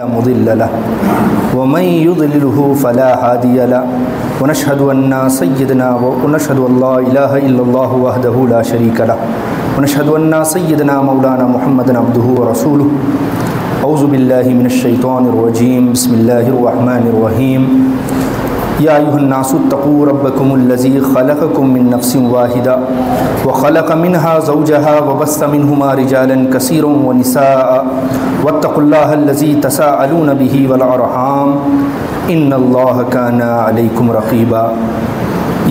مضل له ومن يضلله فلا هادي له ونشهد أن سيدنا ونشهد أن لا إله إلا الله وحده لا شريك له ونشهد أن سيدنا مولانا محمد عبده ورسوله. أعوذ بالله من الشيطان الرجيم. بسم الله الرحمن الرحيم. يا أيها الناس اتقوا ربكم الذي خلقكم من نفس واحدة وخلق منها زوجها وبث منهما رجالا كثيرا ونساء واتقوا الله الذي تساءلون به والأرحام إن الله كان عليكم رقيبا.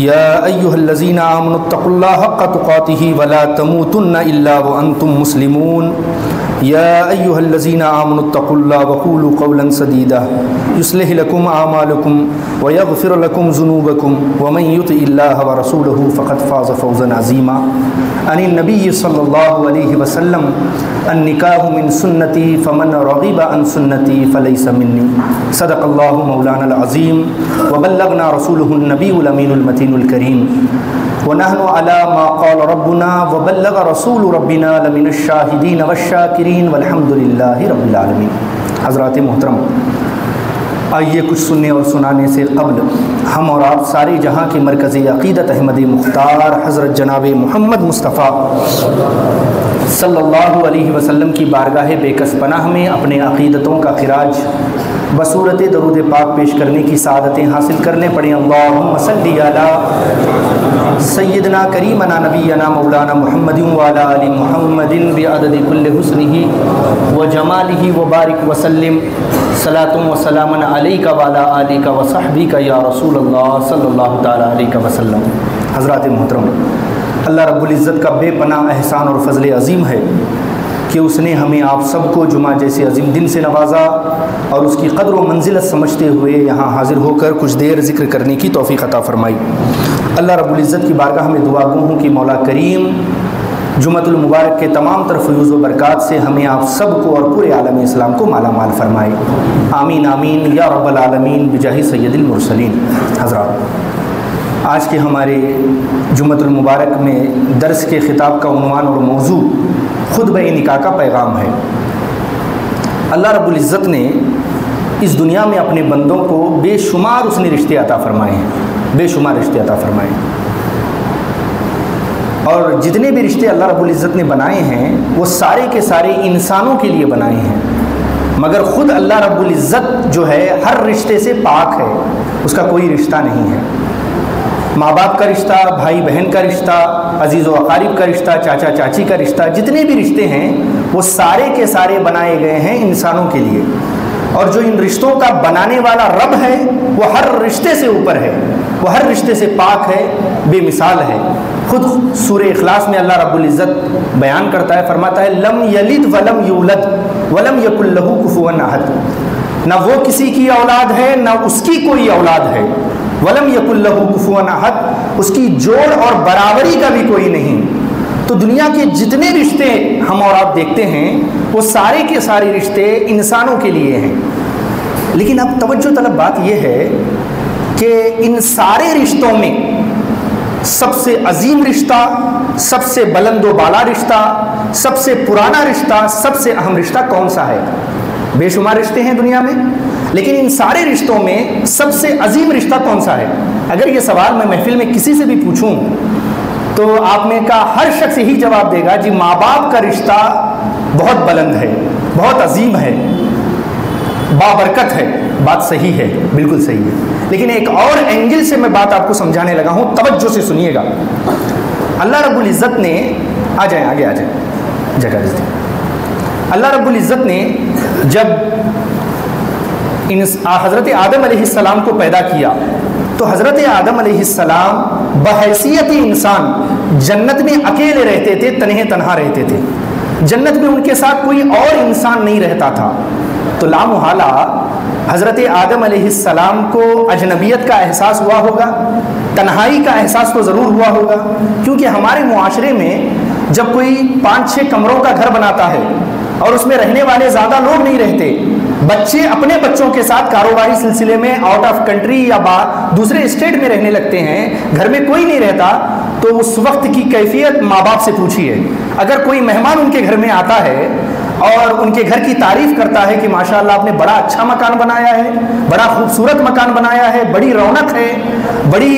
يا أيها الذين آمنوا اتقوا الله حق تقاته ولا تموتن إلا وأنتم مسلمون. يا أيها الذين آمنوا اتقوا الله وقولوا قولا سديدا يصلح لكم أعمالكم ويغفر لكم ذنوبكم ومن يطع الله ورسوله فقد فاز فوزا عظيما. عن النبي صلى الله عليه وسلم النکاح من سنتی فمن رغب عن سنتی فلیس منی. صدق اللہ مولانا العظیم وبلغنا رسوله النبی الامین المتین الکریم ونحن على ما قال ربنا وبلغ رسول ربنا لمن الشاہدین والشاکرین والحمد للہ رب العالمین. حضرات محترم، آئیے کچھ سننے اور سنانے سے قبل ہم اور آپ سارے جہاں کے مرکزی عقیدت احمد مختار حضرت جناب محمد مصطفیٰ صلی اللہ علیہ وسلم کی بارگاہ بے کس پناہ میں اپنے عقیدتوں کا خراج بصورت درود پاک پیش کرنے کی سعادتیں حاصل کرنے پڑیں. اللہم صلی علی سیدنا کریمنا نبینا مولانا محمد وعلی آل محمد بعدد کل حسنہ وجمالہ وبارک وسلم. صلاۃ و سلام علیک وعلی آلک وصحبک یا رسول اللہ صلی اللہ تعالی علیہ وسلم. حضرات محترم، اللہ رب العزت کا بے پناہ احسان اور فضل عظیم ہے کہ اس نے ہمیں آپ سب کو جمعہ جیسے عظیم دن سے نوازا اور اس کی قدر و منزلت سمجھتے ہوئے یہاں حاضر ہو کر کچھ دیر ذکر کرنے کی توفیق عطا فرمائی. اللہ رب العزت کی بارگاہ میں دعا گو ہوں کہ مولا کریم جمعۃ المبارک کے تمام تر فیوز و برکات سے ہمیں آپ سب کو اور پورے عالم اسلام کو مالا مال فرمائے. آمین آمین یا رب العالمین بجاہ سید المرسلین. حضرات، آج کے ہمارے جمعۃ المبارک میں درس کے خطاب کا عنوان اور موضوع خطبہ نکاح کا پیغام ہے. اللہ رب العزت نے اس دنیا میں اپنے بندوں کو بے شمار اس نے رشتے عطا فرمائے ہیں، بے شمار رشتے عطا فرمائے ہیں، اور جتنے بھی رشتے اللہ رب العزت نے بنائے ہیں وہ سارے کے سارے انسانوں کے لیے بنائے ہیں. مگر خود اللہ رب العزت جو ہے ہر رشتے سے پاک ہے، اس کا کوئی رشتہ نہیں ہے. ماں باپ کا رشتہ، بھائی بہن کا رشتہ، عزیز و اقارب کا رشتہ، چاچا چاچی کا رشتہ، جتنے بھی رشتے ہیں وہ سارے کے سارے بنائے گئے ہیں انسانوں کے لیے. اور جو ان رشتوں کا بنانے والا رب ہے وہ ہر رشتے سے اوپر ہے، وہ ہر رشتے سے پاک ہے، بے مثال ہے. خود سورہ اخلاص میں اللہ رب العزت بیان کرتا ہے، فرماتا ہے لم یلد ولم یولد ولم یکن لہ کفوا احد. نہ وہ کسی کی اولاد ہے نہ اس کی کوئی اولاد ہے. ولم یکن لہ کفوا احد، اس کی جوڑ اور برابری کا بھی کوئی نہیں. تو دنیا کے جتنے رشتے ہم اور آپ دیکھتے ہیں وہ سارے کے سارے رشتے انسانوں کے لیے ہیں. لیکن اب توجہ طلب بات یہ ہے کہ ان سارے رشتوں میں سب سے عظیم رشتہ، سب سے بلند و بالا رشتہ، سب سے پرانا رشتہ، سب سے اہم رشتہ کون سا ہے؟ بے شمار رشتے ہیں دنیا میں، لیکن ان سارے رشتوں میں سب سے عظیم رشتہ کون سا ہے؟ اگر یہ سوال میں محفل میں کسی سے بھی پوچھوں تو آپ میں کا ہر شخص یہی جواب دے گا جی ماں باپ کا رشتہ بہت بلند ہے، بہت عظیم ہے، بابرکت ہے. بات صحیح ہے، بالکل صحیح ہے. لیکن ایک اور اینگل سے میں بات آپ کو سمجھانے لگا ہوں، توجہ سے سنیے گا. اللہ رب العزت نے آ جائیں آگے آ جائیں جگہ دیں. اللہ رب العزت نے جب حضرت آدم علیہ السلام کو پیدا کیا تو حضرت آدم علیہ السلام بحیثیت انسان جنت میں اکیلے رہتے تھے، تنہا رہتے تھے. جنت میں ان کے ساتھ کوئی اور انسان نہیں رہتا تھا. تو لامحالہ حضرت آدم علیہ السلام کو اجنبیت کا احساس ہوا ہوگا، تنہائی کا احساس تو ضرور ہوا ہوگا. کیونکہ ہمارے معاشرے میں جب کوئی 5-6 کمروں کا گھر بناتا ہے اور اس میں رہنے والے زیادہ لوگ نہیں رہتے، بچے اپنے بچوں کے ساتھ کاروباری سلسلے میں آؤٹ آف کنٹری یا دوسرے اسٹیٹ میں رہنے لگتے ہیں، گھر میں کوئی نہیں رہتا، تو اس وقت کی کیفیت ماں باپ سے پوچھیے. اگر کوئی مہمان ان کے گھر میں آتا ہے اور ان کے گھر کی تعریف کرتا ہے کہ ماشاءاللہ آپ نے بڑا اچھا مکان بنایا ہے، بڑا خوبصورت مکان بنایا ہے، بڑی رونق ہے، بڑی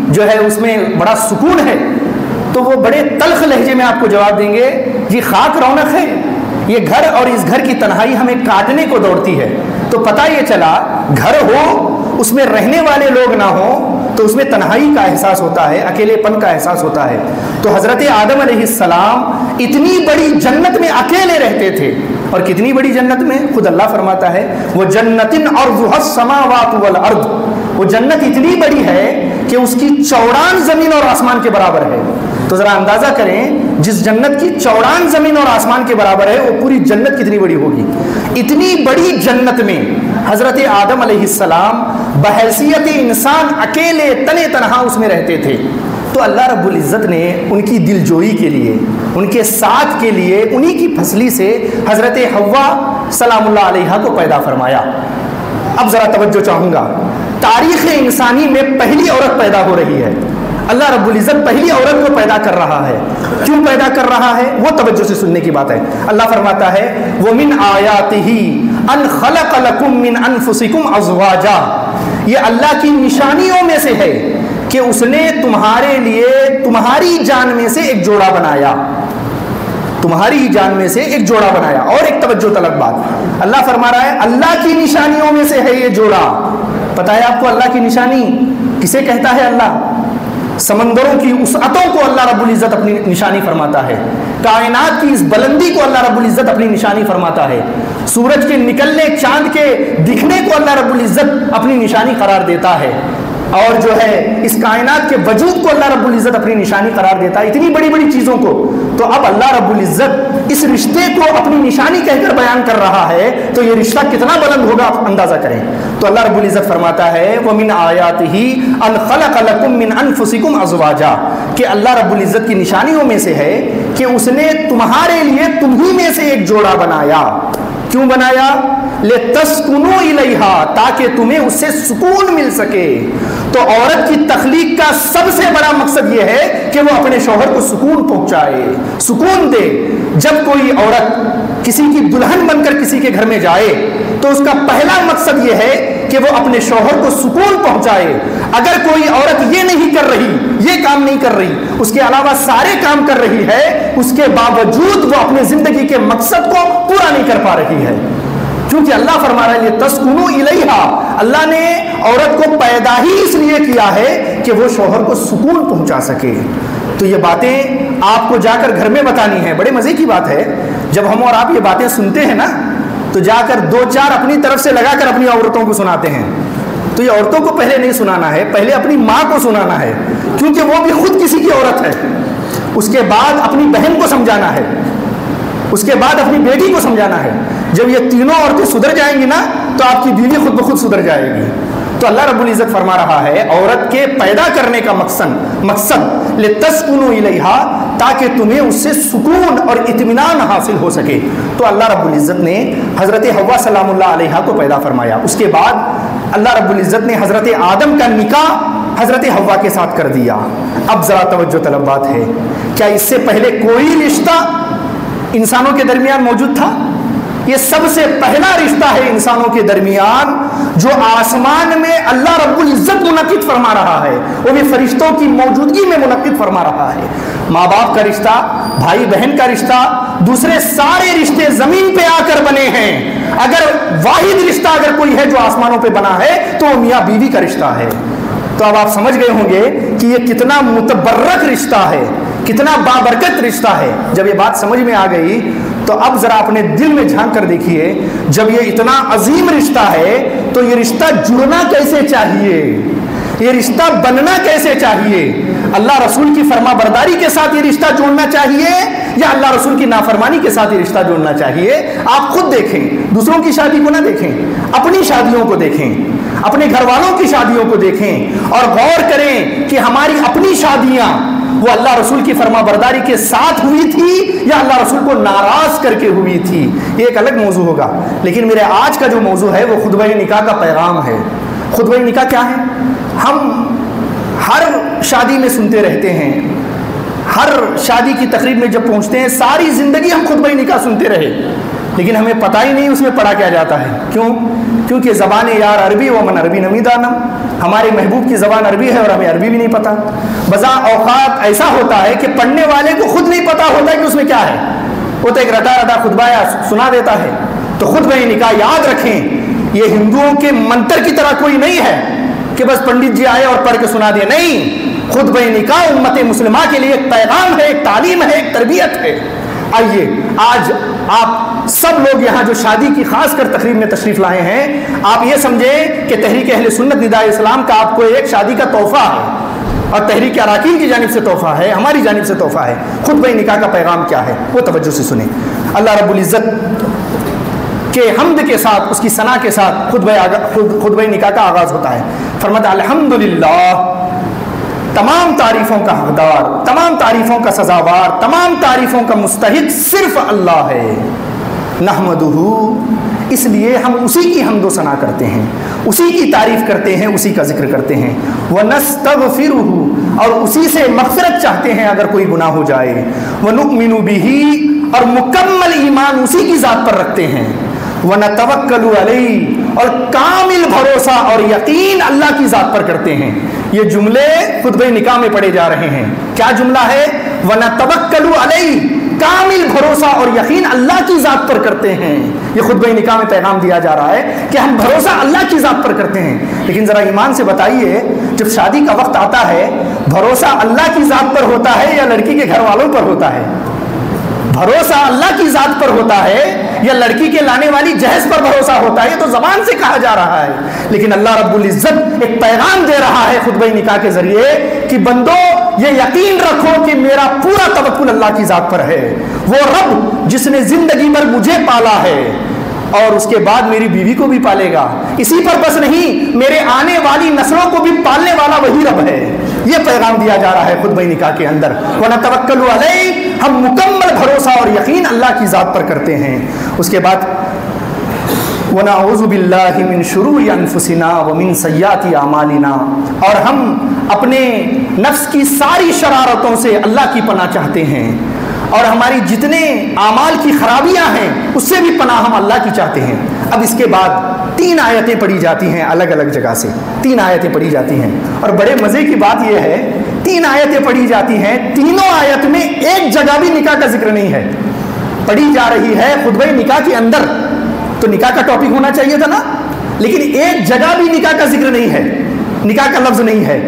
جو ہے اس میں بڑا سکون ہے، تو وہ بڑے تلخ لہجے میں آپ کو جواب دیں گے جی خاک رونق ہے، یہ گھر اور اس گھر کی تنہائی ہمیں کاٹنے کو دوڑتی ہے۔ تو پتہ یہ چلا گھر ہو اس میں رہنے والے لوگ نہ ہوں تو اس میں تنہائی کا احساس ہوتا ہے، اکیلے پن کا احساس ہوتا ہے۔ تو حضرت آدم علیہ السلام اتنی بڑی جنت میں اکیلے رہتے تھے، اور کتنی بڑی جنت میں؟ خود اللہ فرماتا ہے وہ جنتن عرضها السماوات والارض، وہ جنت اتنی بڑی ہے کہ اس کی چوڑان زمین اور آسمان کے برابر ہے۔ تو ذرا اندازہ کریں جس جنت کی چوڑان زمین اور آسمان کے برابر ہے وہ پوری جنت کتنی بڑی ہوگی۔ اتنی بڑی جنت میں حضرت آدم علیہ السلام بحیثیت انسان اکیلے تنے تنہا اس میں رہتے تھے۔ تو اللہ رب العزت نے ان کی دلجوئی کے لیے، ان کے ساتھ کے لیے انہی کی پھسلی سے حضرت حوا سلام اللہ علیہا کو پیدا فرمایا۔ اب ذرا توجہ چاہوں گا، تاریخ انسانی میں پہلی عورت پیدا ہو رہی ہے، اللہ رب العزت پہلی عورت کو پیدا کر رہا ہے۔ کیوں پیدا کر رہا ہے وہ توجہ سے سننے کی بات ہے۔ اللہ فرماتا ہے وَمِنْ آيَاتِهِ أَنْ خَلَقَ لَكُم مِّنْ أَنفُسِكُمْ أَزْوَاجًا، یہ اللہ کی نشانیوں میں سے ہے کہ اس نے تمہارے لیے تمہاری جان میں سے ایک جوڑا بنایا، تمہاری جان میں سے ایک جوڑا بنایا۔ اور ایک توجہ طلب بات، اللہ فرما رہا ہے اللہ کی نشانیوں میں سے ہے یہ جوڑا۔ پتہ ہے آپ کو اللہ کی نشانی کسے کہتا ہے؟ اللہ سمندروں کی وسعتوں کو اللہ رب العزت اپنی نشانی فرماتا ہے، کائنات کی اس بلندی کو اللہ رب العزت اپنی نشانی فرماتا ہے، سورج کے نکلنے چاند کے دکھنے کو اللہ رب العزت اپنی نشانی قرار دیتا ہے، اور جو ہے اس کائنات کے وجود کو اللہ رب العزت اپنی نشانی قرار دیتا ہے، اتنی بڑی بڑی چیزوں کو۔ تو اب اللہ رب العزت اس رشتے کو اپنی نشانی کہہ کر بیان کر رہا ہے، تو یہ رشتہ کتنا بلند ہوگا آپ اندازہ کریں۔ تو اللہ رب العزت فرماتا ہے وَمِنْ آيَاتِهِ أَنْ خَلَقَ لَكُم مِّنْ أَنفُسِكُمْ أَزْوَاجًا، کہ اللہ رب العزت کی نشانیوں میں سے ہے کہ اس نے تمہارے لیے تمہیں میں سے ایک جوڑا بنایا۔ کیوں بنایا؟ لِتَسْكُنُوا إِلَيْهَا، تاکہ تمہیں اس سے سکون مل سکے۔ تو عورت کی تخلیق کا سب سے بڑا مقصد یہ ہے کہ وہ اپنے شوہر کو سکون پہنچائے، سکون دے۔ جب کوئی عورت کسی کی دلہن بن کر کسی کے گھر میں جائے تو اس کا پہلا مقصد یہ ہے کہ وہ اپنے شوہر کو سکون پہنچائے۔ اگر کوئی عورت یہ نہیں کر رہی، یہ کام نہیں کر رہی، اس کے علاوہ سارے کام کر رہی ہے، اس کے باوجود وہ اپنے زندگی کے مقصد کو پورا نہیں کر پا رہی ہے، کیونکہ اللہ فرما رہا ہے تسکنوا الیہا، اللہ نے عورت کو پیدا ہی اس لیے کیا ہے کہ وہ شوہر کو سکون پہنچا سکے۔ تو یہ باتیں آپ کو جا کر گھر میں بتانی ہے۔ بڑے مزے کی بات ہے جب ہم اور آپ یہ باتیں سنتے ہیں نا تو جا کر دو چار اپنی طرف سے لگا کر اپنی عورتوں کو سناتے ہیں۔ تو یہ عورتوں کو پہلے نہیں سنانا ہے، پہلے اپنی ماں کو سنانا ہے، کیونکہ وہ بھی خود کسی کی عورت ہے۔ اس کے بعد اپنی بہن کو سمجھانا ہے، اس کے بعد اپنی بیٹی کو سمجھانا ہے۔ جب یہ تینوں عورتیں سدھر جائیں گی نا تو آپ کی بیوی خود بخود سدھر جائے گی۔ تو اللہ رب العزت فرما رہا ہے عورت کے پیدا کرنے کا مقصد لتسکنوا الیہا، تاکہ تمہیں اس سے سکون اور اطمینان حاصل ہو سکے۔ تو اللہ رب العزت نے حضرت حوا سلام اللہ علیہا کو پیدا فرمایا۔ اس کے بعد اللہ رب العزت نے حضرت آدم کا نکاح حضرت حوا کے ساتھ کر دیا۔ اب ذرا توجہ طلب بات ہے، کیا اس سے پہلے کوئی رشتہ انسانوں کے درمیان موجود تھا؟ یہ سب سے پہلا رشتہ ہے انسانوں کے درمیان جو آسمان میں اللہ رب العزت منعقد فرما رہا ہے، وہ بھی فرشتوں کی موجودگی میں منعقد فرما رہا ہے۔ ماں باپ کا رشتہ، بھائی بہن کا رشتہ، دوسرے سارے رشتے زمین پہ آ کر بنے ہیں۔ اگر واحد رشتہ اگر کوئی ہے جو آسمانوں پہ بنا ہے تو وہ میاں بیوی کا رشتہ ہے۔ تو اب آپ سمجھ گئے ہوں گے کہ یہ کتنا متبرک رشتہ ہے، کتنا بابرکت رشتہ ہے۔ جب یہ بات سمجھ میں آ گئی تو اب ذرا اپنے دل میں جھانک کر دیکھیے، جب یہ اتنا عظیم رشتہ ہے تو یہ رشتہ جڑنا کیسے چاہیے، یہ رشتہ بننا کیسے چاہیے؟ اللہ رسول کی فرما برداری کے ساتھ یہ رشتہ جوڑنا چاہیے یا اللہ رسول کی نافرمانی کے ساتھ یہ رشتہ جوڑنا چاہیے؟ آپ خود دیکھیں، دوسروں کی شادی کو نہ دیکھیں، اپنی شادیوں کو دیکھیں، اپنے گھر والوں کی شادیوں کو دیکھیں اور غور کریں کہ ہماری اپنی شادیاں وہ اللہ رسول کی فرما برداری کے ساتھ ہوئی تھی یا اللہ رسول کو ناراض کر کے ہوئی تھی۔ یہ ایک الگ موضوع ہوگا، لیکن میرے آج کا جو موضوع ہے وہ خطبہ نکاح کا پیغام ہے۔ خطبہ نکاح کیا ہے؟ ہم ہر شادی میں سنتے رہتے ہیں، ہر شادی کی تقریب میں جب پہنچتے ہیں ساری زندگی ہم خطبہ نکاح سنتے رہے، لیکن ہمیں پتہ ہی نہیں اس میں پڑھا کیا جاتا ہے. کیوں؟ کیونکہ زبان یار عربی ومن عربی نمی دانم، ہمارے محبوب کی زبان عربی ہے اور ہمیں عربی بھی نہیں پتہ. بزا اوقات ایسا ہوتا ہے کہ پڑھنے والے کو خود نہیں پتہ ہوتا کہ اس میں کیا ہے، وہ تو ایک رٹا رٹا خطبہ سنا دیتا ہے. تو خطبہ نکاح یاد رکھیں، یہ ہندوؤں کے منتر کی طرح کوئی نہیں ہے کہ بس پنڈت جی آئے اور پڑھ کے سنا دیا. نہیں، خطبہ نکاح امت مسلمہ کے لیے ایک پیغام ہے، ایک تعلیم ہے، ایک تربیت ہے. آئیے آج آپ سب لوگ یہاں جو شادی کی خاص کر تقریب میں تشریف لائے ہیں، آپ یہ سمجھیں کہ تحریک اہل سنت ندائے اسلام کا آپ کو ایک شادی کا تحفہ ہے اور تحریک اراکین کی جانب سے تحفہ ہے، ہماری جانب سے تحفہ ہے. خطبہ نکاح کا پیغام کیا ہے وہ توجہ سے سنیں. اللہ رب العزت کے حمد کے ساتھ، اس کی ثنا کے ساتھ خطبہ نکاح کا آغاز ہوتا ہے. فرماتا الحمدللہ، تمام تعریفوں کا حقدار، تمام تعریفوں کا سزاوار، تمام تعریفوں کا مستحق صرف اللہ ہے. نحمدہ، اس لیے ہم اسی کی حمد و ثنا کرتے ہیں، اسی کی تعریف کرتے ہیں، اسی کا ذکر کرتے ہیں. ونستغفرہ، اور اسی سے مغفرت چاہتے ہیں اگر کوئی گناہ ہو جائے. ونؤمن بہ، اور مکمل ایمان اسی کی ذات پر رکھتے ہیں. ونتوکل علیہ، اور کامل بھروسہ اور یقین اللہ کی ذات پر کرتے ہیں. یہ جملے خطبہ نکاح میں پڑھے جا رہے ہیں. کیا جملہ ہے؟ وَنَتَوَكَّلُ عَلَيْهِ، کامل بھروسہ اور یقین اللہ کی ذات پر کرتے ہیں. یہ خطبہ نکاح میں پیغام دیا جا رہا ہے کہ ہم بھروسہ اللہ کی ذات پر کرتے ہیں. لیکن ذرا ایمان سے بتائیے، جب شادی کا وقت آتا ہے، بھروسہ اللہ کی ذات پر ہوتا ہے یا لڑکی کے گھر والوں پر ہوتا ہے؟ بھروسہ اللہ کی ذات پر ہوتا ہے یا لڑکی کے لانے والی جہیز پر بھروسہ ہوتا ہے؟ یہ تو زبان سے کہا جا رہا ہے. لیکن اللہ رب العزت ایک پیغام دے رہا ہے خطبہ نکاح کے ذریعے کہ بندو یہ یقین رکھو کہ میرا پورا توکل اللہ کی ذات پر ہے. وہ رب جس نے زندگی بھر مجھے پالا ہے اور اس کے بعد میری بیوی کو بھی پالے گا، اسی پر بس نہیں، میرے آنے والی نسلوں کو بھی پالنے والا وہی رب ہے. یہ پیغام دیا جا رہا ہے خطبہ نکاح کے اندر. وَنَتَوَكَّلُ عَلَيْهِ، ہم مکمل بھروسہ اور یقین اللہ کی ذات پر کرتے ہیں. اس کے بعد وَنَعُوذُ بِاللَّهِ مِن شُرُورِ أَنفُسِنَا وَمِن سَيِّئَاتِ أَعْمَالِنَا، اور ہم اپنے نفس کی ساری شرارتوں سے اللہ کی پناہ چاہتے ہیں، اور ہماری جتنے اعمال کی خرابیاں ہیں اس سے بھی پناہ ہم اللہ کی چاہتے ہیں. اب اس کے بعد 3 آیتیں پڑھی جاتی ہیں الگ الگ جگہ سے. 3 آیتیں پڑھی جاتی ہیں، اور بڑے مزے کی بات یہ ہے 3 آیتیں پڑھی جاتی ہیں، تینوں آیت میں ایک جگہ بھی نکاح کا ذکر نہیں ہے. پڑھی جا رہی ہے خطبہ نکاح کے اندر، تو نکاح کا ٹاپک ہونا چاہیے تھا نا، لیکن ایک جگہ بھی نکاح کا ذکر نہیں ہے، نکاح کا لفظ نہیں ہے.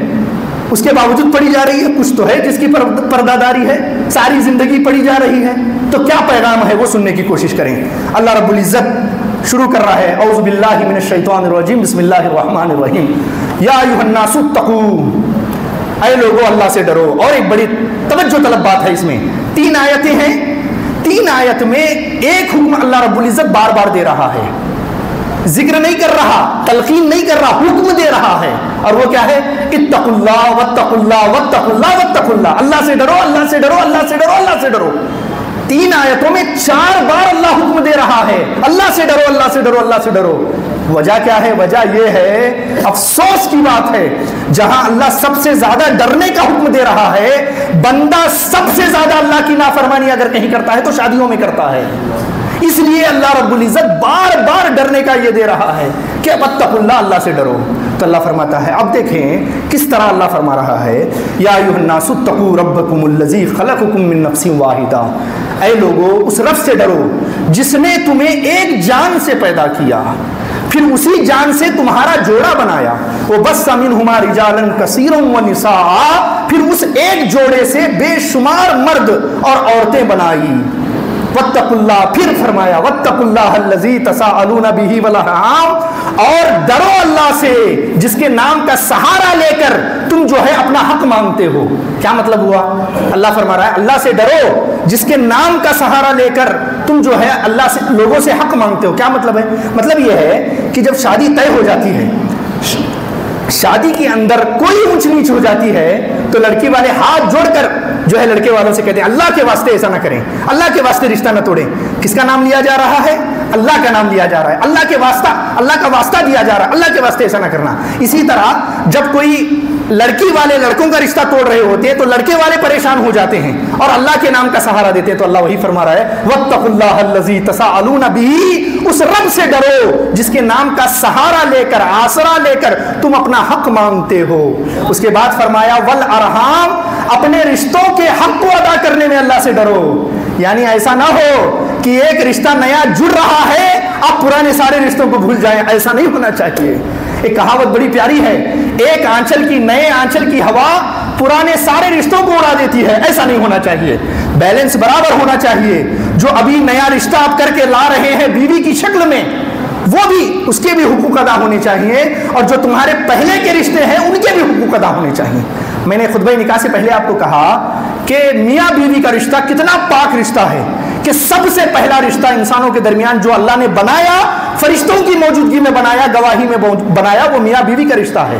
اس کے باوجود پڑھی جا رہی ہے. کچھ تو ہے جس کی پردہ داری ہے، ساری زندگی پڑھی جا رہی ہے. تو کیا پیغام ہے وہ سننے کی کوشش کریں. اللہ رب العزت شروع کر رہا ہے، اعوذ باللہ من الشیطان الرجیم، بسم اللہ الرحمن الرحیم. یا ایھا الناس اتقوا، اے لوگو اللہ سے ڈرو. اور ایک بڑی توجہ طلب بات ہے اس میں. 3 آیتیں ہیں، 3 آیت میں ایک حکم اللہ رب العزت بار بار دے رہا ہے. ذکر نہیں کر رہا، تلقین نہیں کر رہا، حکم دے رہا ہے. اور وہ کیا ہے؟ اتقوا اللہ واتقوا اللہ واتقوا اللہ واتقوا اللہ. اللہ سے ڈرو، اللہ سے ڈرو، اللہ سے ڈرو، اللہ سے ڈرو. 3 آیتوں میں 4 بار اللہ حکم دے رہا ہے، اللہ سے ڈرو، اللہ سے ڈرو، اللہ سے ڈرو. وجہ کیا ہے؟ وجہ یہ ہے، افسوس کی بات ہے، جہاں اللہ سب سے زیادہ ڈرنے کا حکم دے رہا ہے، بندہ سب سے زیادہ اللہ کی نافرمانی اگر کہیں کرتا ہے تو شادیوں میں کرتا ہے. اس لیے اللہ رب العزت بار بار ڈرنے کا یہ دے رہا ہے کہ واتقوا اللہ، اللہ سے ڈرو. تو اللہ فرماتا ہے، اب دیکھیں کس طرح اللہ فرما رہا ہے. یا ایھا الناس اتقوا ربکم الذی خلقکم من نفس واحدہ، اے لوگو اس رب سے ڈرو جس نے تمہیں ایک جان سے پیدا کیا، پھر اسی جان سے تمہارا جوڑا بنایا. وَبَثَّ مِنْهُمَا رِجَالًا كَثِيرًا وَنِسَاءً، پھر اس ایک جوڑے سے بے شمار مرد اور عورتیں بنائی. وَاتَّقُوا اللَّهَ، پھر فرمایا وَاتَّقُوا اللَّهَ الَّذِي تَسَاءَلُونَ بِهِ وَالْأَرْحَامَ، اور ڈرو اللہ سے جس کے نام کا سہارا لے کر تم جو ہے اپنا حق مانگتے ہو. کیا مطلب ہوا؟ اللہ فرما رہا ہے اللہ سے ڈرو جس کے نام کا سہارا لے کر تم جو ہے اللہ سے، لوگوں سے حق مانگتے ہو. کیا مطلب ہے؟ مطلب یہ ہے کہ جب شادی طے ہو جاتی ہے، شادی کے اندر کوئی اونچ نیچ ہو جاتی ہے، تو لڑکی والے ہاتھ جوڑ کر جو ہے لڑکے والوں سے کہتے ہیں اللہ کے واسطے ایسا نہ کریں، اللہ کے واسطے رشتہ نہ توڑیں. کس کا نام لیا جا رہا ہے؟ اللہ کا نام لیا جا رہا ہے. اللہ کے واسطہ، اللہ کا واسطہ دیا جا رہا ہے، اللہ کے واسطے ایسا نہ کرنا. اسی طرح جب کوئی لڑکی والے لڑکوں کا رشتہ توڑ رہے ہوتے ہیں تو لڑکے والے پریشان ہو جاتے ہیں اور اللہ کے نام کا سہارا دیتے ہیں. تو اللہ وہی فرما رہا ہے واتقوا اللہ الذی تساءلون بہ، اس رب سے ڈرو جس کے نام کا سہارا لے کر، آسرا لے کر تم اپنا حق مانگتے ہو. اس کے بعد فرمایا والارحام، اپنے رشتوں کے حق کو ادا کرنے میں اللہ سے ڈرو. یعنی ایسا نہ ہو کہ ایک رشتہ نیا جڑ رہا ہے آپ پرانے سارے رشتوں کو بھول جائیں، ایسا نہیں ہونا چاہیے. ایک کہاوت بڑی پیاری ہے، ایک آنچل کی، نئے آنچل کی ہوا پرانے سارے رشتوں کو اڑا دیتی ہے. ایسا نہیں ہونا چاہیے، بیلنس برابر ہونا چاہیے. جو ابھی نیا رشتہ آپ کر کے لا رہے ہیں بیوی کی شکل میں، وہ بھی اس کے بھی حقوق ادا ہونے چاہیے، اور جو تمہارے پہلے کے رشتے ہیں ان کے بھی حقوق ادا ہونے چاہیے. میں نے خطبہ نکاح سے پہلے آپ کو کہا کہ میاں بیوی کا رشتہ کتنا پاک رشتہ ہے، کہ سب سے پہلا رشتہ انسانوں کے درمیان جو اللہ نے بنایا، فرشتوں کی موجودگی میں بنایا، گواہی میں بنایا، وہ میاں بیوی کا رشتہ ہے.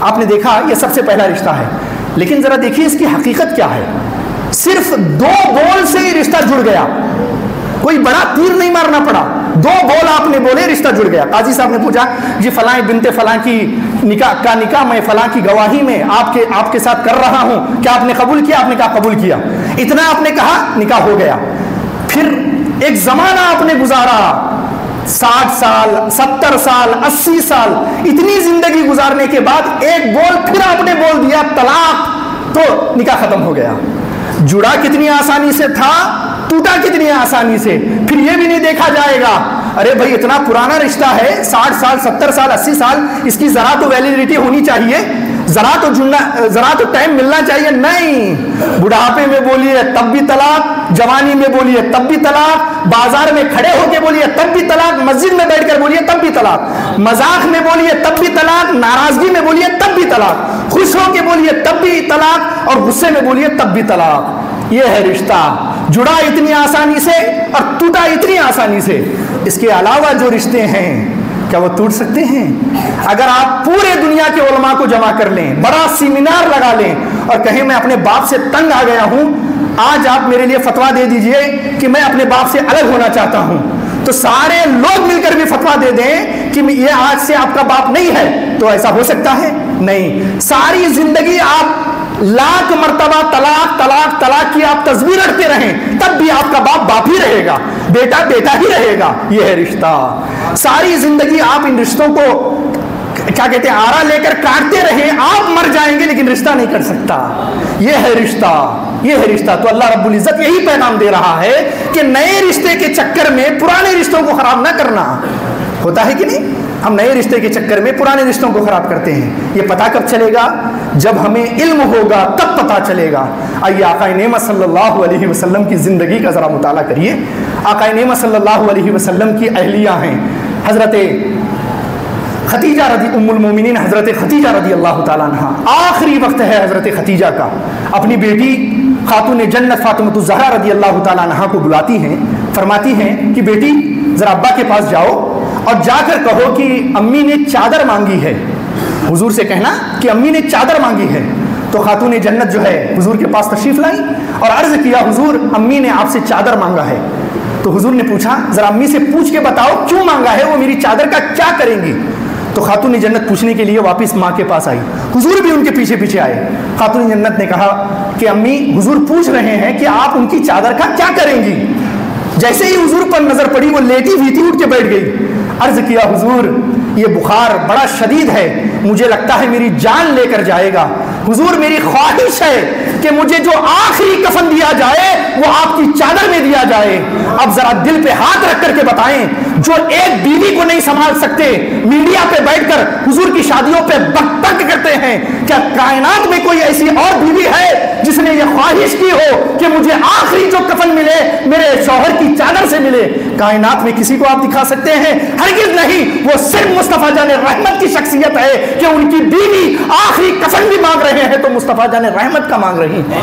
آپ نے دیکھا یہ سب سے پہلا رشتہ ہے. لیکن ذرا دیکھیے اس کی حقیقت کیا ہے. صرف 2 بول سے ہی رشتہ جڑ گیا، کوئی بڑا تیر نہیں مارنا پڑا، 2 بول آپ نے بولے رشتہ جڑ گیا. قاضی صاحب نے پوچھا جی فلاں بنت فلاں کی نکاح میں فلاں کی گواہی میں آپ کے ساتھ کر رہا ہوں، کیا آپ نے قبول کیا؟ آپ نے کہا قبول کیا. اتنا آپ نے کہا، نکاح ہو گیا. پھر ایک زمانہ آپ نے گزارا، 60 سال 70 سال 80 سال، اتنی زندگی گزارنے کے بعد ایک بول پھر آپ نے بول دیا طلاق، تو نکاح ختم ہو گیا. جڑا کتنی آسانی سے تھا، ٹوٹا کتنی آسانی سے. پھر یہ بھی نہیں دیکھا جائے گا ارے بھائی اتنا پرانا رشتہ ہے، 60 سال 70 سال 80 سال، اس کی ذرا تو ویلیڈیٹی ہونی چاہیے، ذرا تو ٹائم ملنا چاہیے. نہیں، بڑھاپے میں بولیے تب بھی طلاق، جوانی میں بولیے تب بھی طلاق، بازار میں کھڑے ہو کے بولیے تب بھی طلاق، مسجد میں بیٹھ کر بولیے تب بھی طلاق، مذاق میں بولیے تب بھی طلاق، ناراضگی میں بولیے تب بھی طلاق، خوش ہو کے بولیے تب بھی طلاق، اور غصے میں بولیے تب بھی طلاق. یہ ہے رشتہ، جڑا اتنی آسانی سے اور ٹوٹا اتنی آسانی سے. اس کے علاوہ جو رشتے ہیں کیا وہ ٹوٹ سکتے ہیں؟ اگر آپ پورے دنیا کے علماء کو جمع کر لیں، بڑا سیمینار لگا لیں اور کہیں میں اپنے باپ سے تنگ آ گیا ہوں، آج آپ میرے لیے فتویٰ دے دیجئے کہ میں اپنے باپ سے الگ ہونا چاہتا ہوں، تو سارے لوگ مل کر بھی فتویٰ دے دیں کہ یہ آج سے آپ کا باپ نہیں ہے، تو ایسا ہو سکتا ہے؟ نہیں. ساری زندگی آپ لاکھ مرتبہ طلاق طلاق طلاق کی آپ تصویر رکھتے رہیں، تب بھی آپ کا باپ باپ ہی رہے گا، بیٹا بیٹا ہی رہے گا. یہ ہے رشتہ. ساری زندگی آپ ان رشتوں کو کیا کہتے ہیں آرا لے کر کاٹتے رہیں، آپ مر جائیں گے لیکن رشتہ نہیں کر سکتا. یہ ہے رشتہ، یہ ہے رشتہ. تو اللہ رب العزت یہی پیغام دے رہا ہے کہ نئے رشتے کے چکر میں پرانے رشتوں کو خراب نہ کرنا. ہوتا ہے کہ نہیں؟ ہم نئے رشتے کے چکر میں پرانے رشتوں کو خراب کرتے ہیں. یہ پتہ کب چلے گا؟ جب ہمیں علم ہوگا تب پتہ چلے گا. آئیے آقا نعمت صلی اللہ علیہ وسلم کی زندگی کا ذرا مطالعہ کریے. آقا نعمت صلی اللہ علیہ وسلم کی اہلیہ ہیں حضرت خدیجہ ام المومنین، حضرت خدیجہ رضی اللہ تعالیٰ عنہ. آخری وقت ہے حضرت خدیجہ کا. اپنی بیٹی خاتون جنت فاطمۃ الزہرا رضی اللہ تعالیٰ عنہ کو بلاتی ہیں، فرماتی ہیں کہ بیٹی ذرا ابا کے پاس جاؤ اور جا کر کہو کہ امی نے چادر مانگی ہے. حضور سے کہنا کہ امی نے چادر مانگی ہے. تو خاتون جنت جو ہے حضور کے پاس تشریف لائی اور عرض کیا حضور امی نے آپ سے چادر مانگا ہے. تو حضور نے پوچھا ذرا امی سے پوچھ کے بتاؤ کیوں مانگا ہے، وہ میری چادر کا کیا کریں گی. تو خاتون جنت پوچھنے کے لیے واپس ماں کے پاس آئی، حضور بھی ان کے پیچھے پیچھے آئے. خاتون جنت نے کہا کہ امی حضور پوچھ رہے ہیں کہ آپ ان کی چادر کا کیا کریں گی. جیسے ہی حضور پر نظر پڑی وہ لیٹی ہوئی تھی، اٹھ کے بیٹھ گئی. عرض کیا حضور یہ بخار بڑا شدید ہے، مجھے لگتا ہے میری جان لے کر جائے گا. حضور میری خواہش ہے کہ مجھے جو آخری کفن دیا جائے وہ آپ کی چادر میں دیا جائے. اب ذرا دل پہ ہاتھ رکھ کر کے بتائیں، جو ایک بیوی کو نہیں سنبھال سکتے میڈیا پہ بیٹھ کر حضور کی شادیوں پہ بک بک کرتے ہیں، کیا کائنات میں کوئی ایسی اور بیوی ہے جس نے یہ خواہش کی ہو کہ مجھے آخری جو کفن ملے میرے شوہر کی چادر سے ملے؟ کائنات میں کسی کو آپ دکھا سکتے ہیں؟ ہرگز نہیں. وہ صرف مصطفیٰ جان رحمت کی شخصیت ہے کہ ان کی بیوی آخری کفن بھی مانگ رہے ہیں تو مصطفیٰ جان رحمت کا مانگ رہی ہیں.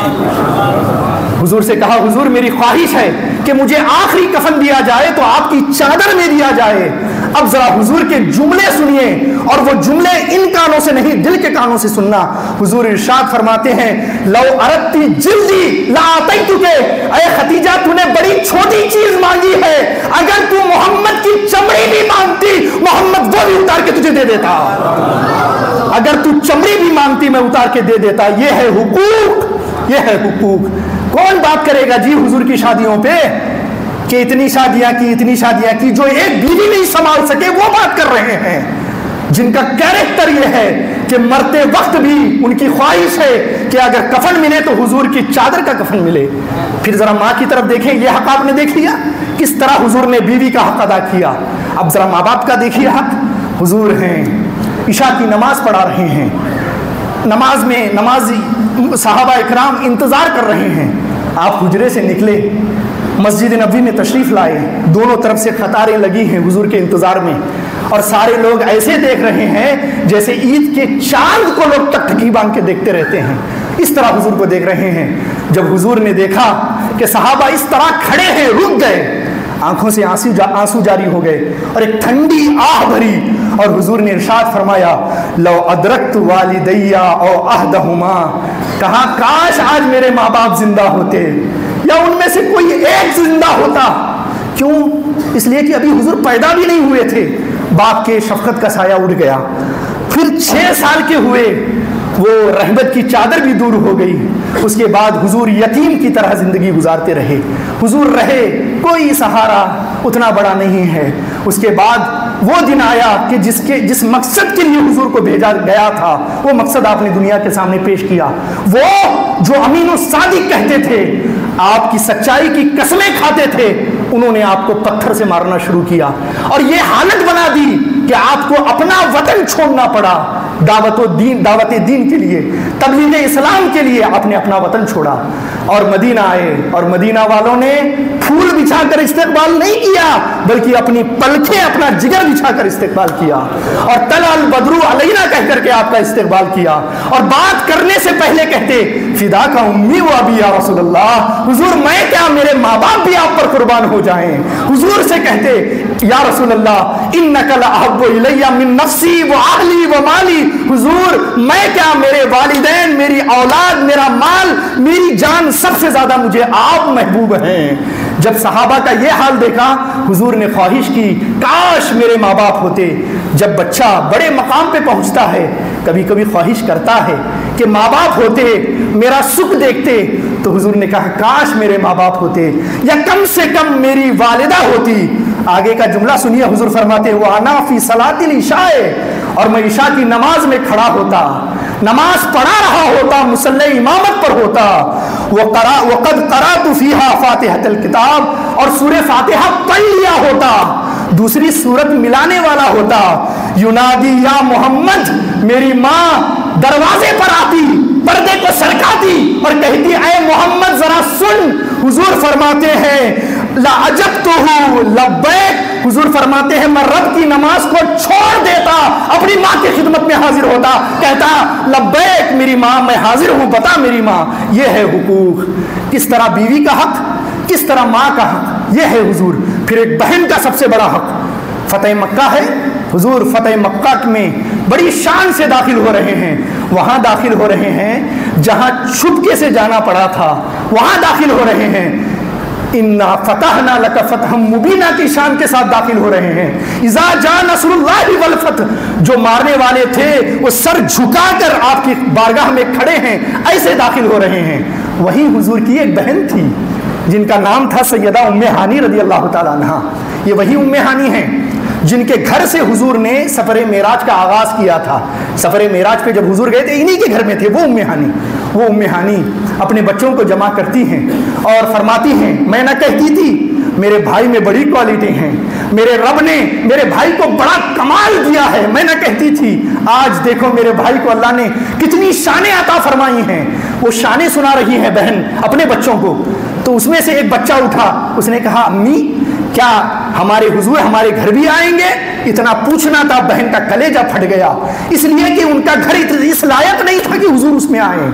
حضور سے کہا حضور میری خواہش ہے کہ مجھے آخری کفن دیا جائے تو آپ کی چادر میں دیا جائے. اب ذرا حضور کے جملے سنیے، اور وہ جملے ان کانوں سے نہیں دل کے کانوں سے سننا۔ حضور ارشاد فرماتے ہیں لو اردتی جلدی لآتیتک، اے خدیجہ تو نے بڑی چھوٹی چیز مانگی ہے، اگر تو محمد کی چمڑی بھی مانگتی محمد وہ بھی اتار کے تجھے دے دیتا، اگر تو چمڑی بھی مانگتی میں اتار کے دے دیتا۔ یہ ہے حقوق، یہ ہے حقوق۔ کون بات کرے گا جی حضور کی شادیوں پہ کہ اتنی شادیاں کی اتنی شادیاں کی، جو ایک بیوی نہیں سنبھال سکے وہ بات کر رہے ہیں، جن کا کیریکٹر یہ ہے کہ مرتے وقت بھی ان کی خواہش ہے کہ اگر کفن ملے تو حضور کی چادر کا کفن ملے۔ پھر ذرا ماں کی طرف دیکھیں، یہ حق آپ نے دیکھ لیا کس طرح حضور نے بیوی کا حق ادا کیا۔ اب ذرا ماں باپ کا دیکھیے حق۔ حضور ہیں عشاء کی نماز پڑھا رہے ہیں، نماز میں نمازی صحابہ اکرام انتظار کر رہے ہیں، آپ حجرے سے نکلے، مسجد نبوی میں تشریف لائے، دونوں طرف سے قطاریں لگی ہیں حضور کے انتظار میں، اور سارے لوگ ایسے دیکھ رہے ہیں جیسے عید کے چاند کو لوگ ٹکٹکی باندھ کے دیکھتے رہتے ہیں، اس طرح حضور کو دیکھ رہے ہیں۔ جب حضور نے دیکھا کہ صحابہ اس طرح کھڑے ہیں، رک گئے، آنکھوں سے آنسو جاری ہو گئے اور ایک ٹھنڈی آہ بھری، اور حضور نے ارشاد فرمایا لو ادرکت والدیا او احدہما، کہا کاش آج میرے ماں باپ زندہ ہوتے یا ان میں سے کوئی ایک زندہ ہوتا۔ کیوں؟ اس لیے کہ ابھی حضور پیدا بھی نہیں ہوئے تھے، باپ کے شفقت کا سایہ اڑ گیا۔ پھر 6 سال کے ہوئے، وہ رحمت کی چادر بھی دور ہو گئی، اس کے بعد حضور یتیم کی طرح زندگی گزارتے رہے، حضور رہے، کوئی سہارا اتنا بڑا نہیں ہے۔ اس کے بعد وہ دن آیا کہ جس مقصد کے لیے حضور کو بھیجا گیا تھا وہ مقصد آپ نے دنیا کے سامنے پیش کیا۔ وہ جو امین الصادق کہتے تھے، آپ کی سچائی کی قسمیں کھاتے تھے، انہوں نے آپ کو پتھر سے مارنا شروع کیا، اور یہ حالت بنا دی کہ آپ کو اپنا وطن چھوڑنا پڑا دعوت دین کے لیے، تبلیغ اسلام کے لیے آپ نے اپنا وطن چھوڑا اور مدینہ آئے، اور مدینہ والوں نے پھول بچھا کر استقبال نہیں کیا بلکہ اپنی پلکیں، اپنا جگر بچھا کر استقبال کیا، اور طلع البدر علینا کہہ کر کے آپ کا استقبال کیا، اور بات کرنے سے پہلے کہتے فداک امی و ابی یا رسول اللہ، حضور میں کیا میرے ماں باپ بھی آپ پر قربان ہو جائیں۔ حضور سے کہتے یا رسول اللہ انک لاحب الی من نفسی و اہلی و مالی، حضور میں کیا میرے والدین، میری اولاد، میرا مال، میری جان، سب سے زیادہ مجھے آپ محبوب ہیں۔ جب صحابہ کا یہ حال دیکھا حضور نے خواہش کی کاش میرے ماں باپ ہوتے۔ جب بچہ بڑے مقام پہ پہنچتا ہے کبھی کبھی خواہش کرتا ہے کہ ماں باپ ہوتے، میرا سکھ دیکھتے، تو حضور نے کہا کاش میرے ماں باپ ہوتے یا کم سے کم میری والدہ ہوتی۔ آگے کا جملہ سنیے، حضور فرماتے وَأَنَا فِي صَلَاةِ الْعِشَاءِ، اور میں عشاء کی نماز میں کھڑا ہوتا، نماز پڑھا رہا ہوتا، مصلی امامت پر ہوتا، وَقَدْ قَرَأْتُ فِيهَا فَاتِحَةَ الْكِتَابِ، اور سورہ فاتحہ پڑھ لیا ہوتا، دوسری سورت ملانے والا ہوتا۔ ینادی یا محمد، میری ماں دروازے پر آتی، پردے کو سرکاتی اور کہتی اے محمد ذرا سن۔ حضور فرماتے ہیں لَعَجَبْتُهُ لَبَّیک، حضور فرماتے ہیں میں رب کی نماز کو چھوڑ دیتا، اپنی ماں کی خدمت میں حاضر ہوتا، کہتا لبیک میری ماں، میں حاضر ہوں، بتا میری ماں۔ یہ ہے حقوق، کس طرح بیوی کا حق، کس طرح ماں کا حق، یہ ہے حضور۔ پھر ایک بہن کا سب سے بڑا حق فتح مکہ ہے۔ حضور فتح مکہ میں بڑی شان سے داخل ہو رہے ہیں، وہاں داخل ہو رہے ہیں جہاں چھپکے سے جانا پڑا تھا، وہاں داخل ہو رہے ہیں۔ اِنَّا فَتَحْنَا لَكَ فَتْحًا مُبِينًا کی شان کے ساتھ داخل ہو رہے ہیں۔ اِذَا جَاءَ نَصْرُ اللَّهِ وَالْفَتْحُ، جو مارنے والے تھے وہ سر جھکا کر آپ کی بارگاہ میں کھڑے ہیں، ایسے داخل ہو رہے ہیں۔ وہی حضور کی ایک بہن تھی جن کا نام تھا سیدہ ام ہانی رضی اللہ تعالیٰ عنہا، یہ وہی ام ہانی ہیں جن کے گھر سے حضور نے سفر معراج کا آغاز کیا تھا۔ سفر معراج پہ جب حضور گئے تھے انہی کے گھر میں تھے وہ ام ہانی۔ وہ ام ہانی اپنے بچوں کو جمع کرتی ہیں اور فرماتی ہیں میں نہ کہتی تھی میرے بھائی میں بڑی کوالٹی ہیں، میرے رب نے میرے بھائی کو بڑا کمال دیا ہے، میں نہ کہتی تھی آج دیکھو میرے بھائی کو اللہ نے کتنی شانیں عطا فرمائی ہیں۔ وہ شانیں سنا رہی ہیں بہن اپنے بچوں کو، تو اس میں سے ایک بچہ اٹھا، اس نے کہا امی کیا ہمارے حضور ہمارے گھر بھی آئیں گے؟ اتنا پوچھنا تھا، بہن کا کلیجہ پھٹ گیا، اس لیے کہ ان کا گھر اس لائق نہیں تھا کہ حضور اس میں آئیں۔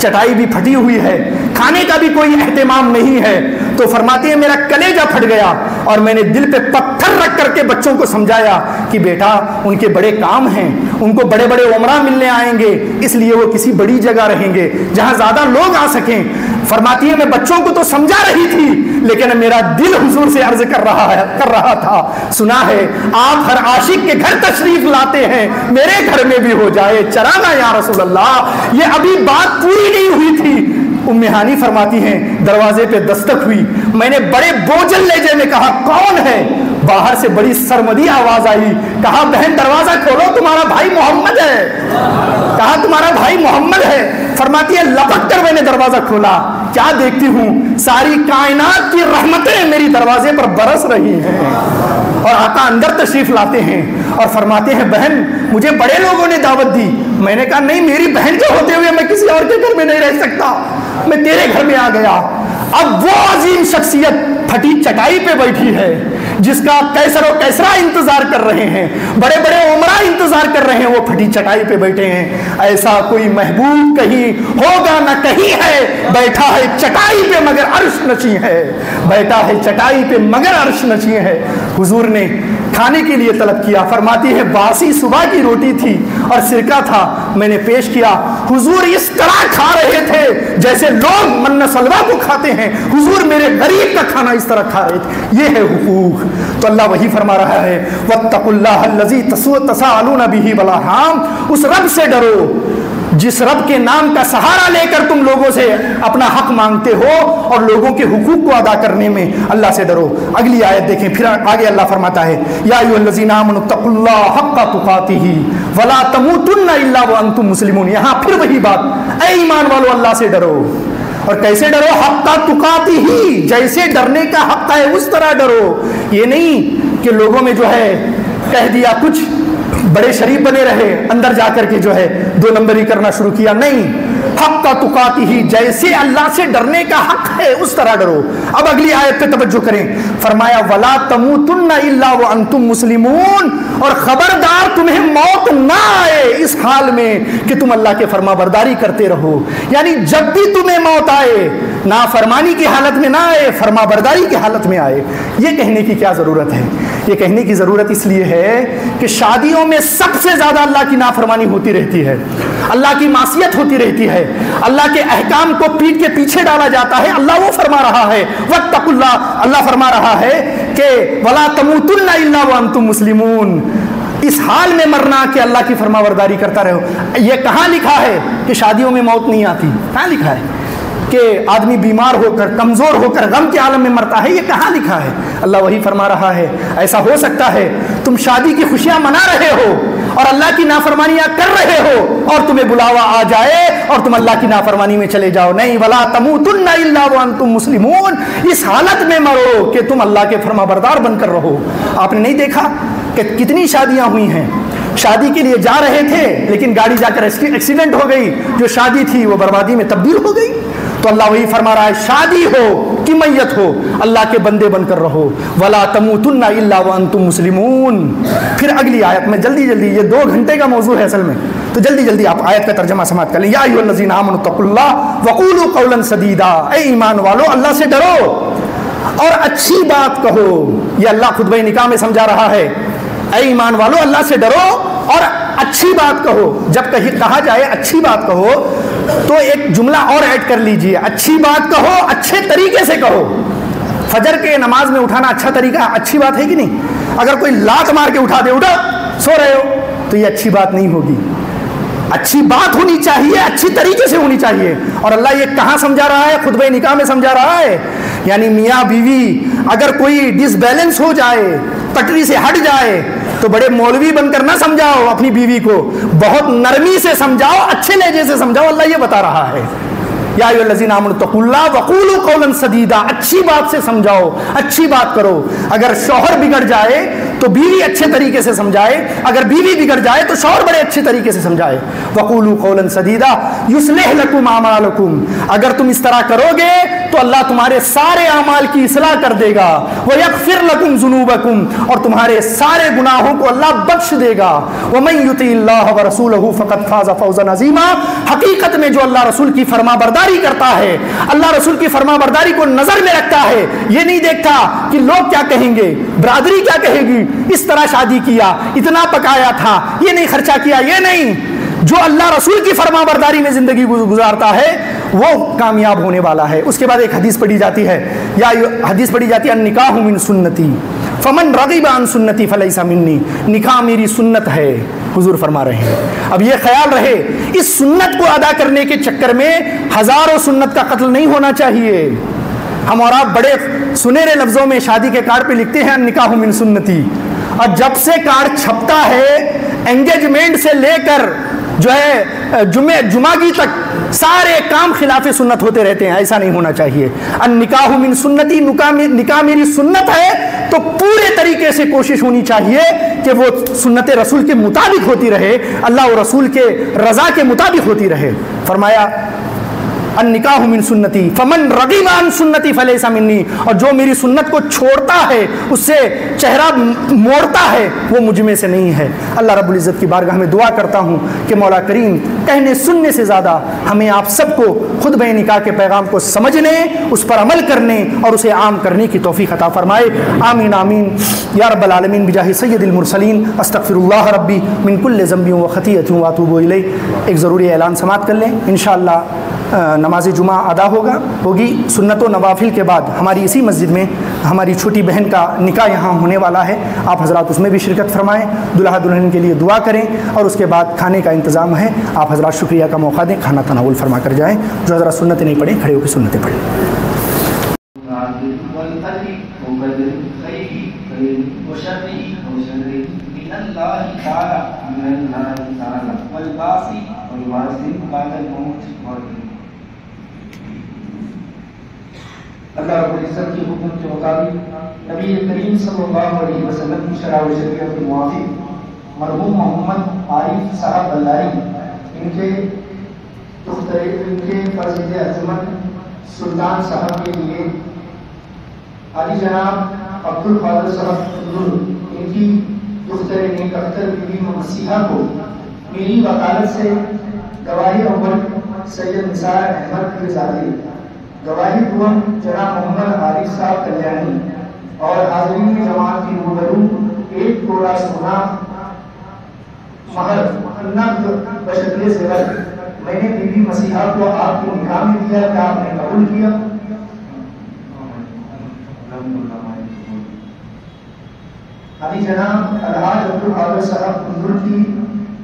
چٹائی بھی پھٹی ہوئی ہے، کھانے کا بھی کوئی اہتمام نہیں ہے، تو فرماتی ہے میرا کلیجہ پھٹ گیا اور میں نے دل پہ پتھر رکھ کر کے بچوں کو سمجھایا کہ بیٹا ان کے بڑے کام ہیں، ان کو بڑے بڑے عمرہ ملنے آئیں گے، اس لیے وہ کسی بڑی جگہ رہیں گے جہاں زیادہ لوگ آ سکیں۔ فرماتی ہے میں بچوں کو تو سمجھا رہی تھی لیکن میرا دل حضور سے عرض کر رہا تھا، سنا ہے آپ ہر عاشق کے گھر تشریف لاتے ہیں، میرے گھر میں بھی ہو جائے چراغاں یا رسول اللہ۔ یہ ابھی بات پوری نہیں ہوئی تھی، ام ہانی فرماتی ہیں دروازے پہ دستک ہوئی، میں نے بڑے بوجھل لہجے میں کہا کون ہے؟ باہر سے بڑی سرمدی آواز آئی، کہا بہن دروازہ کھولو تمہارا بھائی محمد ہے، کہا تمہارا بھائی محمد ہے۔ فرماتی ہے لپک کر میں نے دروازہ کھولا، کیا دیکھتی ہوں ساری کائنات کی رحمتیں میری دروازے پر برس رہی ہیں اور آقا اندر تشریف لاتے ہیں اور فرماتے ہیں بہن مجھے بڑے لوگوں نے دعوت دی۔ میں نے کہا نہیں، میری بہن کے ہوتے ہوئے میں کسی اور کے گھر میں نہیں رہ سکتا، میں تیرے گھر میں آ گیا۔ اب وہ عظیم شخصیت پھٹی چٹائی پہ بیٹھی ہے جس کا کیسر و کیسرا انتظار کر رہے ہیں، بڑے بڑے عمرہ انتظار کر رہے ہیں، وہ پھٹی چٹائی پہ بیٹھے ہیں۔ ایسا کوئی محبوب کہیں ہوگا نہ کہیں ہے، بیٹھا ہے چٹائی پہ مگر عرش نشیں ہے، بیٹھا ہے چٹائی پہ مگر عرش نشیں ہے۔ حضور نے کھانے کے لیے طلب کیا، فرماتی ہے باسی صبح کی روٹی تھی اور سرکہ تھا، میں نے پیش کیا، حضور اس طرح کھا رہے تھے جیسے لوگ من سلوا کو کھاتے ہیں، حضور میرے غریب کا کھانا اس طرح کھا رہے تھے۔ یہ ہے حقوق۔ تو اللہ وہی فرما رہا ہے وَاتَّقُوا اللَّهَ الَّذِي تَسَاءَلُونَ بِهِ وَالْأَرْحَامَ، اس رب سے ڈرو جس رب کے نام کا سہارا لے کر تم لوگوں سے اپنا حق مانگتے ہو اور لوگوں کے حقوق کو ادا کرنے میں اللہ سے ڈرو۔ اگلی آیت دیکھیں، پھر آگے اللہ فرماتا ہے یا ایھا الذین آمنوا اتقوا اللہ حق تقاتہ ولا تموتن الا وانتم مسلمون۔ یہاں پھر وہی بات، اے ایمان والو اللہ سے ڈرو، اور کیسے ڈرو؟ حق تقاتہ، جیسے ڈرنے کا حق ہے اس طرح ڈرو۔ یہ نہیں کہ لوگوں میں جو ہے کہہ دیا کچھ، بڑے شریف بنے رہے، اندر جا کر کے جو ہے دو نمبری کرنا شروع کیا، نہیں، حق تقاتہ، جیسے اللہ سے ڈرنے کا حق ہے اس طرح ڈرو۔ اب اگلی آیت پہ توجہ کریں، فرمایا ولا تموتن الا وانتم مسلمون، اور خبردار تمہیں موت نہ آئے اس حال میں کہ تم اللہ کے فرما برداری کرتے رہو، یعنی جب بھی تمہیں موت آئے نافرمانی کی حالت میں نہ آئے، فرما برداری کی حالت میں آئے۔ یہ کہنے کی کیا ضرورت ہے؟ یہ کہنے کی ضرورت اس لیے ہے کہ شادیوں میں سب سے زیادہ اللہ کی نافرمانی ہوتی رہتی ہے، اللہ کی معصیت ہوتی رہتی ہے، اللہ کے احکام کو پیٹ کے پیچھے ڈالا جاتا ہے۔ اللہ وہ فرما رہا ہے واتقوا اللہ، اللہ فرما رہا ہے کہ ولا تموتن الا وانتم مسلمون، اس حال میں مرنا کہ اللہ کی فرما برداری کرتا رہو۔ یہ کہاں لکھا ہے کہ شادیوں میں موت نہیں آتی؟ کہاں لکھا ہے کہ آدمی بیمار ہو کر کمزور ہو کر غم کے عالم میں مرتا ہے؟ یہ کہاں لکھا ہے؟ اللہ وہی فرما رہا ہے ایسا ہو سکتا ہے تم شادی کی خوشیاں منا رہے ہو اور اللہ کی نافرمانیاں کر رہے ہو اور تمہیں بلاوا آ جائے اور تم اللہ کی نافرمانی میں چلے جاؤ، نہیں، ولا تموتن الا وانتم مسلمون، اس حالت میں مرو کہ تم اللہ کے فرما بردار بن کر رہو۔ آپ نے نہیں دیکھا کہ کتنی شادیاں ہوئی ہیں، شادی کے لیے جا رہے تھے لیکن گاڑی جا کر ایکسیڈنٹ ہو گئی، جو شادی تھی وہ بربادی میں تبدیل ہو گئی۔ تو اللہ وہی فرما رہا ہے شادی ہو کہ میت ہو اللہ کے بندے بن کر رہو، ولا تموتن الا وانتم مسلمون۔ پھر اگلی آیت میں جلدی یہ 2 گھنٹے کا موضوع ہے اصل میں، تو جلدی آپ آیت کا ترجمہ سماعت کر لیں۔ یا ایھا الذین آمنوا اتقوا اللہ وقولوا قولا سدیدا، اے ایمان والو اللہ سے ڈرو اور اچھی بات کہو۔ یہ اللہ خطبہ نکاح میں سمجھا رہا ہے، اے ایمان والو اللہ سے ڈرو اور اچھی بات کہو۔ جب کہیں کہا جائے اچھی بات کہو تو ایک جملہ اور ایڈ کر لیجئے، اچھی بات کہو، اچھے طریقے سے کہو۔ فجر کے نماز میں اٹھانا اچھا طریقہ، اچھی بات ہے کہ نہیں؟ اگر کوئی لات مار کے اٹھا دے، اٹھو سو رہے ہو، تو یہ اچھی بات نہیں ہوگی۔ اچھی بات ہونی چاہیے، اچھی طریقے سے ہونی چاہیے۔ اور اللہ یہ کہاں سمجھا رہا ہے؟ خطبہ نکاح میں سمجھا رہا ہے، یعنی میاں بیوی اگر کوئی ڈس بیلنس ہو جائے، پٹری سے ہٹ جائے، تو بڑے مولوی بن کر نہ سمجھاؤ اپنی بیوی کو، بہت نرمی سے سمجھاؤ، اچھے لہجے سے سمجھاؤ۔ اللہ یہ بتا رہا ہے یا ایھا الذین آمنوا اتقوا اللہ وقولوا قولا سدیدا، اچھی بات سے سمجھاؤ، اچھی بات کرو۔ اگر شوہر بگڑ جائے تو بیوی اچھے طریقے سے سمجھائے، اگر بیوی بگڑ جائے تو شوہر بڑے اچھے طریقے سے سمجھائے۔ وَقُولُوا قَوْلًا سَدِيدًا يُصْلِحْ لَكُمْ أَعْمَالَكُمْ، اگر تم اس طرح کرو گے تو اللہ تمہارے سارے اعمال کی اصلاح کر دے گا۔ وَيَغْفِرْ لَكُمْ ذُنُوبَكُمْ، اور تمہارے سارے گناہوں کو اللہ بخش دے گا۔ وَمَن يُطِعِ اللَّهَ وَرَسُولَهُ فَقَدْ فَازَ فَوْزًا عَظِيمًا، حقیقت میں جو اللہ رسول کی فرما برداری کرتا ہے، اللہ رسول کی فرما برداری کو نظر میں رکھتا ہے، یہ نہیں دیکھتا کہ لوگ کیا کہیں گے، برادری کیا کہے گی، اس طرح شادی کیا، اتنا پکایا تھا، یہ نہیں خرچہ کیا، یہ نہیں، جو اللہ رسول کی فرما برداری میں زندگی گزارتا ہے وہ کامیاب ہونے والا ہے۔ اس کے بعد ایک حدیث پڑھی جاتی ہے، یا حدیث پڑھی جاتی ہے النکاح من سنتی فمن رغب عن سنتی فلیس منی، نکاح میری سنت ہے، حضور فرما رہے ہیں۔ اب یہ خیال رہے اس سنت کو ادا کرنے کے چکر میں ہزاروں سنت کا قتل نہیں ہونا چاہیے۔ ہم اور آپ بڑے سنہرے لفظوں میں شادی کے کارڈ پہ لکھتے ہیں النکاح من سنتی، اور جب سے کارڈ چھپتا ہے انگیجمنٹ سے لے کر جو ہے جمعگی تک سارے کام خلاف سنت ہوتے رہتے ہیں۔ ایسا نہیں ہونا چاہیے۔ النکاح من سنتی، نکاح میری سنت ہے تو پورے طریقے سے کوشش ہونی چاہیے کہ وہ سنت رسول کے مطابق ہوتی رہے، اللہ و رسول کے رضا کے مطابق ہوتی رہے۔ فرمایا النکاح من سنتی فمن رغب عن سنتی فلیس منی، اور جو میری سنت کو چھوڑتا ہے، اس سے چہرہ موڑتا ہے، وہ مجھ میں سے نہیں ہے۔ اللہ رب العزت کی بارگاہ میں دعا کرتا ہوں کہ مولا کریم کہنے سننے سے زیادہ ہمیں آپ سب کو خطبہ نکاح کے پیغام کو سمجھنے، اس پر عمل کرنے اور اسے عام کرنے کی توفیق عطا فرمائے۔ آمین آمین یا رب العالمین بجاہ سید المرسلین۔ استغفر اللہ ربی من کل ذنب و خطیئۃ واتوب الیہ۔ ایک ضروری اعلان سماعت کر لیں، انشاءاللہ نماز جمعہ ادا ہوگی۔ سنت و نوافل کے بعد ہماری اسی مسجد میں ہماری چھوٹی بہن کا نکاح یہاں ہونے والا ہے، آپ حضرات اس میں بھی شرکت فرمائیں، دلہا دلہن کے لیے دعا کریں، اور اس کے بعد کھانے کا انتظام ہے، آپ حضرات شکریہ کا موقع دیں، کھانا تناول فرما کر جائیں۔ جو حضرات سنتیں نہیں پڑھیں کھڑے ہو کے سنتیں پڑھیں۔ اللہ رب العزت کے حکم کے مطابق نبی کریم صلی اللہ علیہ وسلم کی شرع و شریعت کے موافق مرحوم محمد عارف صاحب بلاری ان کے فرزند عظمت سلطان صاحب کے لیے علی جناب عبد القادر صاحب ان کی دختر نیک اختر بیوی مسیحا کو میری وکالت سے گواہی اول سید نثار احمد کی ذاتی، گواہی دوم جناب محمد عارف صاحب کلیانی، اور حاضرین جماعت کی روبرو ایک تولا سونا مہر نقد بشکل زیور میں نے بی بی مسیحا کو آپ کی نکاح میں دیا، کیا آپ نے قبول کیا؟ علی جناب الحاج عبد القادر صاحب کندر کی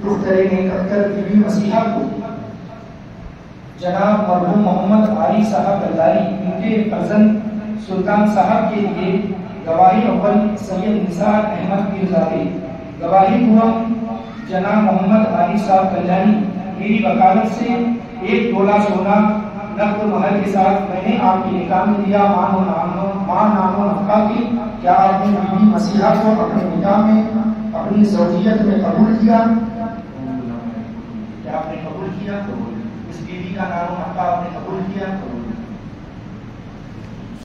دختر نیک اختر بی بی مسیحا کو جناب مرحوم محمد عارف صاحب بلداری ان کے فرزند سلطان صاحب کے لیے گواہی اول سید نثار احمد پیرزادہ، گواہی دوم جناب محمد عارف صاحب کلیانی میری وکالت سے ایک تولا سونا نقد مہر کے ساتھ میں نے آپ کی نکاح میں دیا، ماں نام و نفقہ کی، کیا آپ نے بی بی مسیحا کو اپنے نکاح میں اپنی زوجیت میں قبول کیا؟ کیا آپ نے قبول کیا؟ اس بیوی کا نام و نفقہ آپ نے قبول کیا؟